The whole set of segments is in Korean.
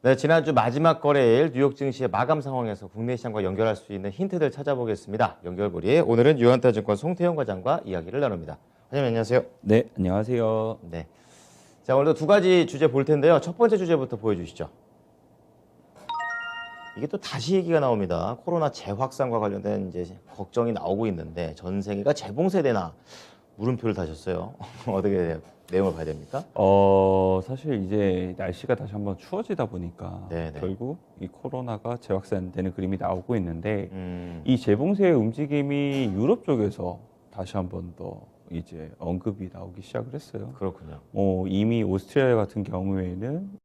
네, 지난주 마지막 거래일 뉴욕 증시의 마감 상황에서 국내 시장과 연결할 수 있는 힌트들 찾아보겠습니다. 연결고리에 오늘은 유한타증권 송태영 과장과 이야기를 나눕니다. 과장님 안녕하세요. 네, 안녕하세요. 네. 자, 오늘도 두 가지 주제 볼 텐데요. 첫 번째 주제부터 보여주시죠. 이게 또 다시 얘기가 나옵니다. 코로나 재확산과 관련된 이제 걱정이 나오고 있는데 전 세계가 재봉쇄되나 물음표를 다셨어요. 어떻게 내용을 봐야 됩니까? 사실 이제 날씨가 다시 한번 추워지다 보니까 네네. 결국 이 코로나가 재확산되는 그림이 나오고 있는데 음, 이 재봉쇄의 움직임이 유럽 쪽에서 다시 한번 더 이제 언급이 나오기 시작을 했어요. 그렇군요. 이미 오스트리아 같은 경우에는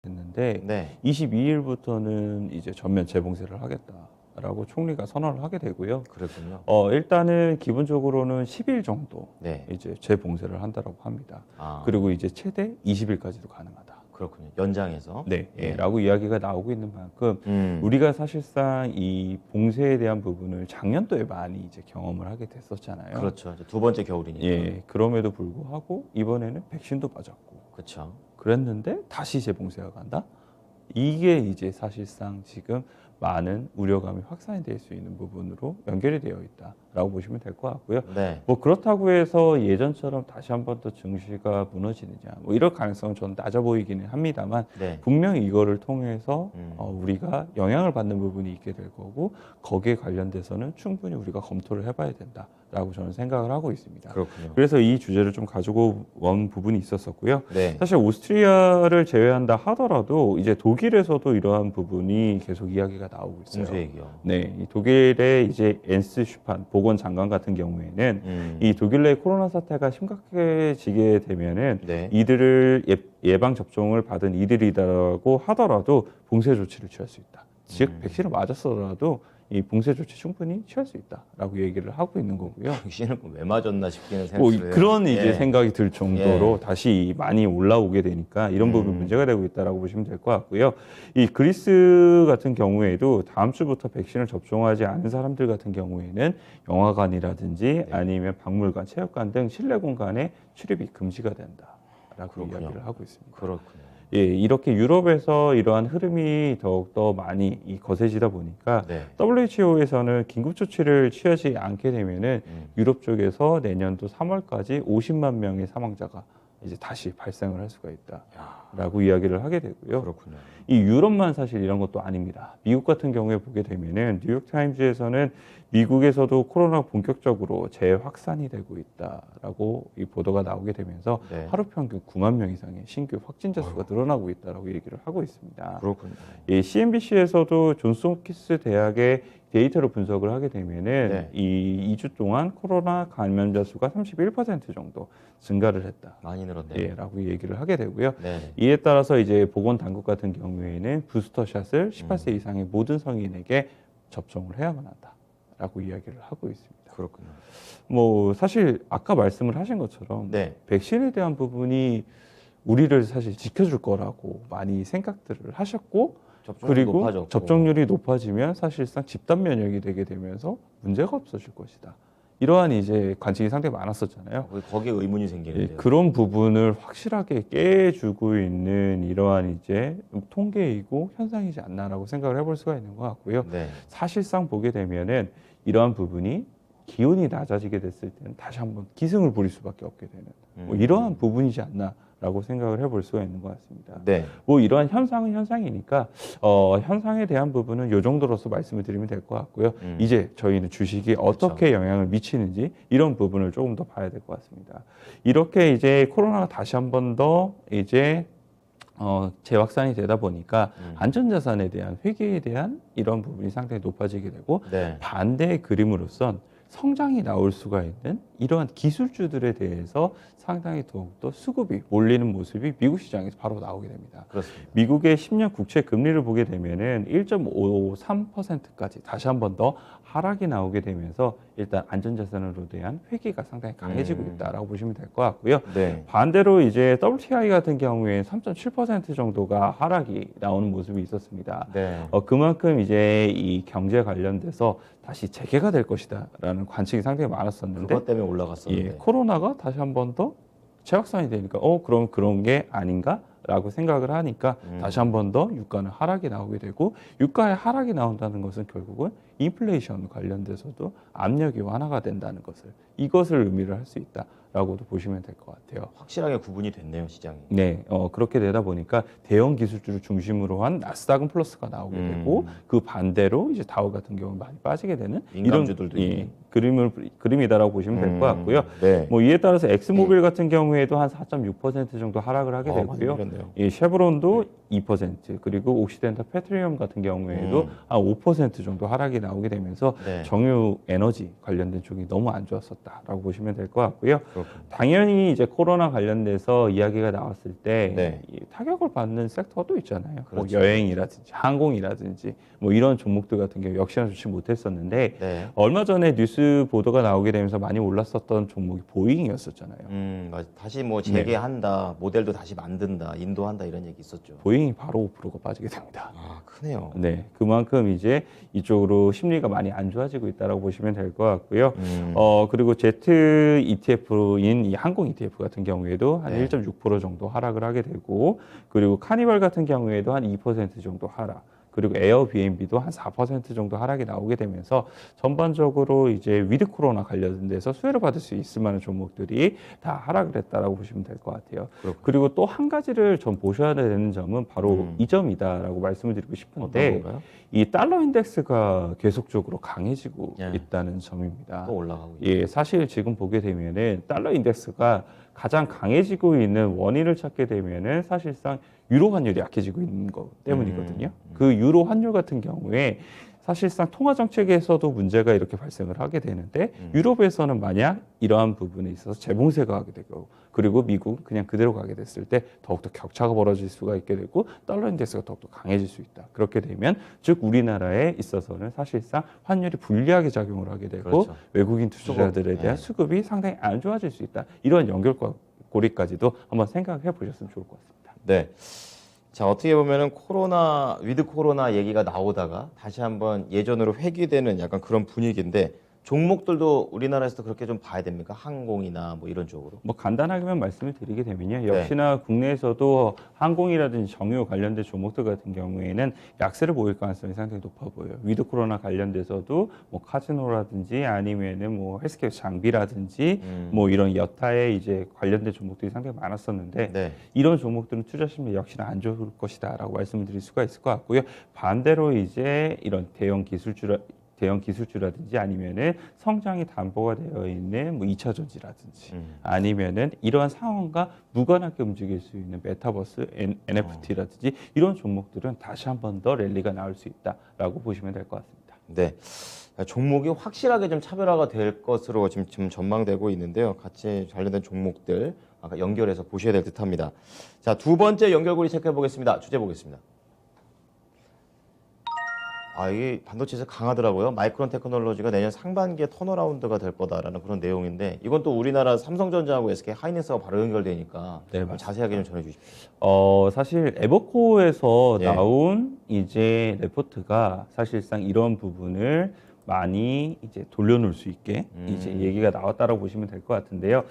됐는데 네. 22일부터는 이제 전면 재봉쇄를 하겠다라고 총리가 선언을 하게 되고요. 그렇군요. 일단은 기본적으로는 10일 정도 네. 이제 재봉쇄를 한다라고 합니다. 아, 그리고 이제 최대 20일까지도 가능하다. 그렇군요. 연장해서. 네, 네. 라고 이야기가 나오고 있는 만큼 우리가 사실상 이 봉쇄에 대한 부분을 작년도에 많이 이제 경험을 하게 됐었잖아요. 그렇죠. 이제 두 번째 겨울이니까. 예, 그럼에도 불구하고 이번에는 백신도 맞았고 그렇죠. 그랬는데 다시 재봉쇄가 간다? 이게 이제 사실상 지금 많은 우려감이 확산이 될 수 있는 부분으로 연결이 되어 있다라고 보시면 될 것 같고요. 네. 뭐 그렇다고 해서 예전처럼 다시 한 번 더 증시가 무너지느냐, 뭐 이럴 가능성은 저는 낮아 보이기는 합니다만 네. 분명히 이거를 통해서 음. 우리가 영향을 받는 부분이 있게 될 거고 거기에 관련돼서는 충분히 우리가 검토를 해봐야 된다라고 저는 생각을 하고 있습니다. 그렇군요. 그래서 이 주제를 좀 가지고 온 부분이 있었었고요. 네. 사실 오스트리아를 제외한다 하더라도 이제 독일에서도 이러한 부분이 계속 이야기가 나오고 있어요. 공수 얘기요. 네, 이 독일의 이제 엔스 슈판 보건장관 같은 경우에는 이 독일 내 코로나 사태가 심각해지게 되면은 네. 이들을 예방 접종을 받은 이들이라고 하더라도 봉쇄 조치를 취할 수 있다. 즉 백신을 맞았어도 이 봉쇄 조치 충분히 취할 수 있다라고 얘기를 하고 있는 거고요. 백신을 왜 맞았나 싶기는 뭐 생각이 들어요. 그런 이제 예. 생각이 들 정도로 예. 다시 많이 올라오게 되니까 이런 부분 문제가 되고 있다라고 보시면 될 것 같고요. 이 그리스 같은 경우에도 다음 주부터 백신을 접종하지 않은 사람들 같은 경우에는 영화관이라든지 아니면 박물관, 체육관 등 실내 공간에 출입이 금지가 된다라고 그렇군요. 이야기를 하고 있습니다. 그렇군요. 예, 이렇게 유럽에서 이러한 흐름이 더욱더 많이 거세지다 보니까 네. WHO에서는 긴급 조치를 취하지 않게 되면은 유럽 쪽에서 내년도 3월까지 50만 명의 사망자가 이제 다시 발생을 할 수가 있다라고 이야기를 하게 되고요. 그렇군요. 이 유럽만 사실 이런 것도 아닙니다. 미국 같은 경우에 보게 되면은 뉴욕타임즈에서는 미국에서도 코로나 본격적으로 재확산이 되고 있다라고 이 보도가 나오게 되면서 네. 하루 평균 9만 명 이상의 신규 확진자 수가 늘어나고 있다라고 얘기를 하고 있습니다. 그렇군요. 이 CNBC에서도 존스 홉킨스 대학의 데이터를 분석을 하게 되면은 네. 이 2주 동안 코로나 감염자 수가 31% 정도 증가를 했다. 많이 늘었네요. 예, 라고 얘기를 하게 되고요. 네. 이에 따라서 이제 보건당국 같은 경우에는 부스터샷을 18세 이상의 모든 성인에게 접종을 해야만 한다라고 이야기를 하고 있습니다. 그렇군요. 뭐 사실 아까 말씀을 하신 것처럼 네. 백신에 대한 부분이 우리를 사실 지켜줄 거라고 많이 생각들을 하셨고 접종률이 그리고 높아졌고. 접종률이 높아지면 사실상 집단 면역이 되게 되면서 문제가 없어질 것이다. 이러한 이제 관측이 상당히 많았었잖아요. 거기에 의문이 예, 생기는데요. 그런 부분을 확실하게 깨주고 있는 이러한 이제 통계이고 현상이지 않나라고 생각을 해볼 수가 있는 것 같고요. 네. 사실상 보게 되면은 이러한 부분이 기온이 낮아지게 됐을 때는 다시 한번 기승을 부릴 수밖에 없게 되는 뭐 이러한 부분이지 않나라고 생각을 해볼 수가 있는 것 같습니다. 네. 뭐 이러한 현상은 현상이니까 현상에 대한 부분은 이 정도로서 말씀을 드리면 될 것 같고요. 이제 저희는 주식이 어떻게 영향을 미치는지 이런 부분을 조금 더 봐야 될 것 같습니다. 이렇게 이제 코로나가 다시 한 번 더 이제 재확산이 되다 보니까 안전자산에 대한 회계에 대한 이런 부분이 상당히 높아지게 되고 네. 반대의 그림으로선 성장이 나올 수가 있는 이러한 기술주들에 대해서 상당히 더욱더 수급이 몰리는 모습이 미국 시장에서 바로 나오게 됩니다. 그렇습니다. 미국의 10년 국채 금리를 보게 되면은 1.53%까지 다시 한 번 더 하락이 나오게 되면서 일단 안전자산으로 대한 회기가 상당히 강해지고 있다라고 보시면 될 것 같고요. 네. 반대로 이제 WTI 같은 경우에 3.7% 정도가 하락이 나오는 모습이 있었습니다. 네. 그만큼 이제 이 경제 관련돼서 다시 재개가 될 것이다라는 관측이 상당히 많았었는데 그것 때문에 올라갔었는데. 예, 코로나가 다시 한 번 더 최악선이 되니까 그럼 그런 게 아닌가라고 생각을 하니까 다시 한 번 더 유가는 하락이 나오게 되고 유가의 하락이 나온다는 것은 결국은 인플레이션 관련돼서도 압력이 완화가 된다는 이것을 의미를 할 수 있다라고도 보시면 될 것 같아요. 확실하게 구분이 됐네요, 시장이. 네, 그렇게 되다 보니까 대형 기술주를 중심으로 한 나스닥은 플러스가 나오게 되고 그 반대로 이제 다우 같은 경우는 많이 빠지게 되는 민감주들도 이런 있네. 그림이다라고 보시면 될 것 같고요. 네. 뭐 이에 따라서 엑스모빌 같은 경우에도 한 4.6% 정도 하락을 하게 많이 되고요. 내렸네요. 이 쉐브론도 2% 그리고 옥시덴탈 페트리엄 같은 경우에도 한 5% 정도 하락이 나오게 되면서 네. 정유 에너지 관련된 쪽이 너무 안 좋았었다라고 보시면 될 것 같고요. 그렇군요. 당연히 이제 코로나 관련돼서 이야기가 나왔을 때 네. 이 타격을 받는 섹터가 또 있잖아요. 뭐 그렇죠. 여행이라든지 항공이라든지 뭐 이런 종목들 같은 경우 역시나 좋지 못했었는데 네. 얼마 전에 뉴스 보도가 나오게 되면서 많이 올랐었던 종목이 보잉이었었잖아요. 맞아. 다시 뭐 재개한다, 모델도 다시 만든다, 인도한다 이런 얘기 있었죠. 보잉이 바로 5%가 빠지게 됩니다. 아, 크네요. 네, 그만큼 이제 이쪽으로 심리가 많이 안 좋아지고 있다라고 보시면 될 것 같고요. 그리고 Z ETF인 이 항공 ETF 같은 경우에도 한 네. 1.6% 정도 하락을 하게 되고, 그리고 카니발 같은 경우에도 한 2% 정도 하락. 그리고 에어비앤비도 한 4% 정도 하락이 나오게 되면서 전반적으로 이제 위드 코로나 관련돼서 수혜를 받을 수 있을 만한 종목들이 다 하락을 했다라고 보시면 될 것 같아요. 그렇군요. 그리고 또 한 가지를 좀 보셔야 되는 점은 바로 이 점이다라고 말씀을 드리고 싶은데 어떤 건가요? 이 달러 인덱스가 계속적으로 강해지고 예. 있다는 점입니다. 또 올라가고 있어요. 예, 사실 지금 보게 되면은 달러 인덱스가 가장 강해지고 있는 원인을 찾게 되면은 사실상 유로 환율이 약해지고 있는 것 때문이거든요. 그 유로 환율 같은 경우에 사실상 통화 정책에서도 문제가 이렇게 발생을 하게 되는데 유럽에서는 만약 이러한 부분에 있어서 재봉쇄가 하게 되고 그리고 미국 그냥 그대로 가게 됐을 때 더욱더 격차가 벌어질 수가 있게 되고 달러 인덱스가 더욱더 강해질 수 있다. 그렇게 되면 즉 우리나라에 있어서는 사실상 환율이 불리하게 작용을 하게 되고 그렇죠. 외국인 투자자들에 대한 네. 수급이 상당히 안 좋아질 수 있다. 이런 연결고리까지도 한번 생각해 보셨으면 좋을 것 같습니다. 네. 자, 어떻게 보면은 코로나, 위드 코로나 얘기가 나오다가 다시 한번 예전으로 회귀되는 약간 그런 분위기인데 종목들도 우리나라에서도 그렇게 좀 봐야 됩니까? 항공이나 뭐 이런 쪽으로. 뭐 간단하게만 말씀을 드리게 되면요. 역시나 국내에서도 항공이라든지 정유 관련된 종목들 같은 경우에는 약세를 보일 가능성이 상당히 높아 보여요. 위드 코로나 관련돼서도 뭐 카지노라든지 아니면은 뭐 헬스케어 장비라든지 뭐 이런 여타의 이제 관련된 종목들이 상당히 많았었는데 네. 이런 종목들은 투자 심리 역시나 안 좋을 것이다라고 말씀을 드릴 수가 있을 것 같고요. 반대로 이제 이런 대형 기술주라든지 아니면은 성장이 담보가 되어 있는 뭐 2차 전지라든지 아니면은 이러한 상황과 무관하게 움직일 수 있는 메타버스, NFT라든지 이런 종목들은 다시 한 번 더 랠리가 나올 수 있다라고 보시면 될 것 같습니다. 네. 종목이 확실하게 좀 차별화가 될 것으로 지금 전망되고 있는데요. 같이 관련된 종목들 아까 연결해서 보셔야 될 듯합니다. 자, 두 번째 연결고리 체크해 보겠습니다. 주제 보겠습니다. 아, 이게 반도체에서 강하더라고요. 마이크론 테크놀로지가 내년 상반기에 턴어라운드가 될 거다라는 그런 내용인데 이건 또 우리나라 삼성전자하고 SK 하이닉스가 바로 연결되니까 네, 좀 맞습니다. 자세하게 좀 전해 주십시오. 사실 에버코어에서 예. 나온 이제 레포트가 사실상 이런 부분을 많이 이제 돌려놓을 수 있게 이제 얘기가 나왔다라고 보시면 될 것 같은데요.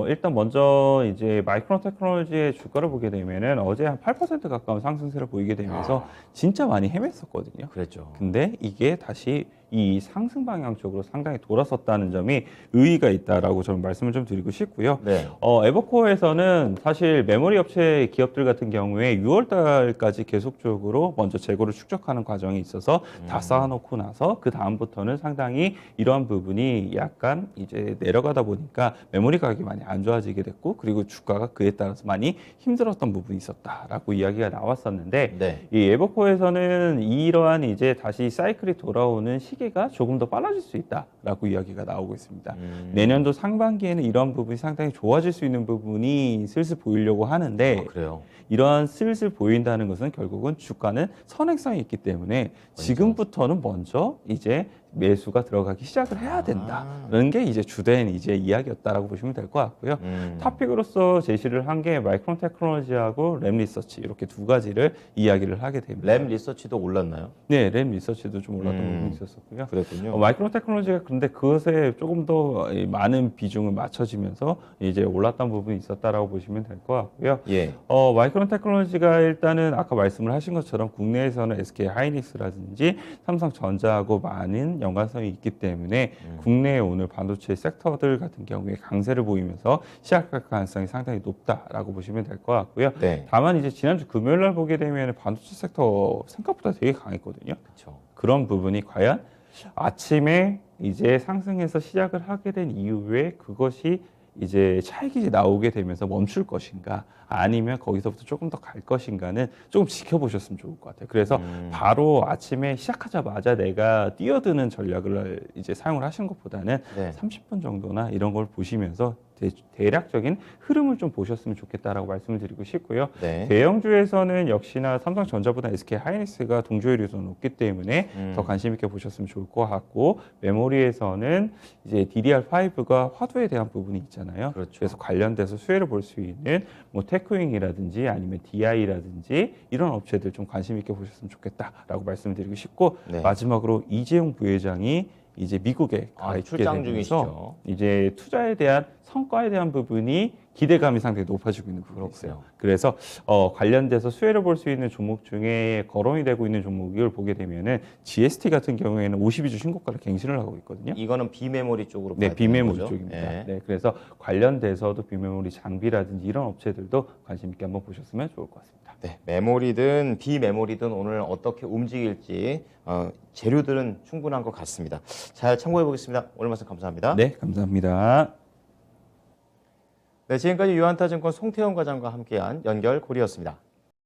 일단 먼저 이제 마이크론 테크놀로지의 주가를 보게 되면은 어제 한 8% 가까운 상승세를 보이게 되면서 진짜 많이 헤맸었거든요. 그랬죠. 근데 이게 다시 이 상승 방향 쪽으로 상당히 돌아섰다는 점이 의의가 있다라고 저는 말씀을 좀 드리고 싶고요. 네. 에버코어에서는 사실 메모리 업체 기업들 같은 경우에 6월 달까지 계속적으로 먼저 재고를 축적하는 과정이 있어서 다 쌓아놓고 나서 그 다음부터는 상당히 이러한 부분이 약간 이제 내려가다 보니까 메모리 가격이 많이 안 좋아지게 됐고 그리고 주가가 그에 따라서 많이 힘들었던 부분이 있었다라고 이야기가 나왔었는데 네. 이 에버코어에서는 이러한 이제 다시 사이클이 돌아오는 시기가 조금 더 빨라질 수 있다라고 이야기가 나오고 있습니다. 내년도 상반기에는 이런 부분이 상당히 좋아질 수 있는 부분이 슬슬 보이려고 하는데 그래요. 이러한 슬슬 보인다는 것은 결국은 주가는 선행성이 있기 때문에 지금부터는 먼저 이제 매수가 들어가기 시작을 해야 된다는 게 이제 주된 이제 이야기였다라고 보시면 될 것 같고요. 탑픽으로서 제시를 한 게 마이크론 테크놀로지하고 램 리서치 이렇게 두 가지를 이야기를 하게 됩니다. 램 리서치도 올랐나요? 네, 램 리서치도 좀 올랐던 부분이 있었었고요. 그랬군요. 마이크론 테크놀로지가 그런데 그것에 조금 더 많은 비중을 맞춰지면서 이제 올랐던 부분이 있었다라고 보시면 될 것 같고요. 예. 마이크론 테크놀로지가 일단은 아까 말씀을 하신 것처럼 국내에서는 SK 하이닉스라든지 삼성전자하고 많은 연관성이 있기 때문에 국내에 오늘 반도체 섹터들 같은 경우에 강세를 보이면서 시작할 가능성이 상당히 높다라고 보시면 될 것 같고요. 네. 다만 이제 지난주 금요일 날 보게 되면 반도체 섹터 생각보다 되게 강했거든요. 그렇죠. 그런 부분이 과연 아침에 이제 상승해서 시작을 하게 된 이후에 그것이 이제 차익이 나오게 되면서 멈출 것인가 아니면 거기서부터 조금 더 갈 것인가는 조금 지켜보셨으면 좋을 것 같아요. 그래서 바로 아침에 시작하자마자 내가 뛰어드는 전략을 이제 사용을 하신 것보다는 네. 30분 정도나 이런 걸 보시면서 대략적인 흐름을 좀 보셨으면 좋겠다라고 말씀을 드리고 싶고요. 네. 대형주에서는 역시나 삼성전자보다 SK 하이닉스가 동조율이 더 높기 때문에 더 관심 있게 보셨으면 좋을 것 같고 메모리에서는 이제 DDR5가 화두에 대한 부분이 있잖아요. 그렇죠. 그래서 관련돼서 수혜를 볼 수 있는 뭐 테크윙이라든지 아니면 DI라든지 이런 업체들 좀 관심 있게 보셨으면 좋겠다라고 말씀드리고 싶고 네. 마지막으로 이재용 부회장이 이제 미국에 가 있게 출장 되면서 중이시죠. 이제 투자에 대한 성과에 대한 부분이 기대감이 상당히 높아지고 있는 부분이 있어요. 그래서 관련돼서 수혜를 볼 수 있는 종목 중에 거론이 되고 있는 종목을 보게 되면은 GST 같은 경우에는 52주 신고가를 갱신을 하고 있거든요. 이거는 비메모리 쪽으로 네, 봐야 되는 비메모리 거죠? 쪽입니다. 예. 네, 그래서 관련돼서도 비메모리 장비라든지 이런 업체들도 관심 있게 한번 보셨으면 좋을 것 같습니다. 네, 메모리든 비메모리든 오늘 어떻게 움직일지 재료들은 충분한 것 같습니다. 잘 참고해 보겠습니다. 오늘 말씀 감사합니다. 네, 감사합니다. 네, 지금까지 유한타증권 송태영 과장과 함께한 연결고리였습니다.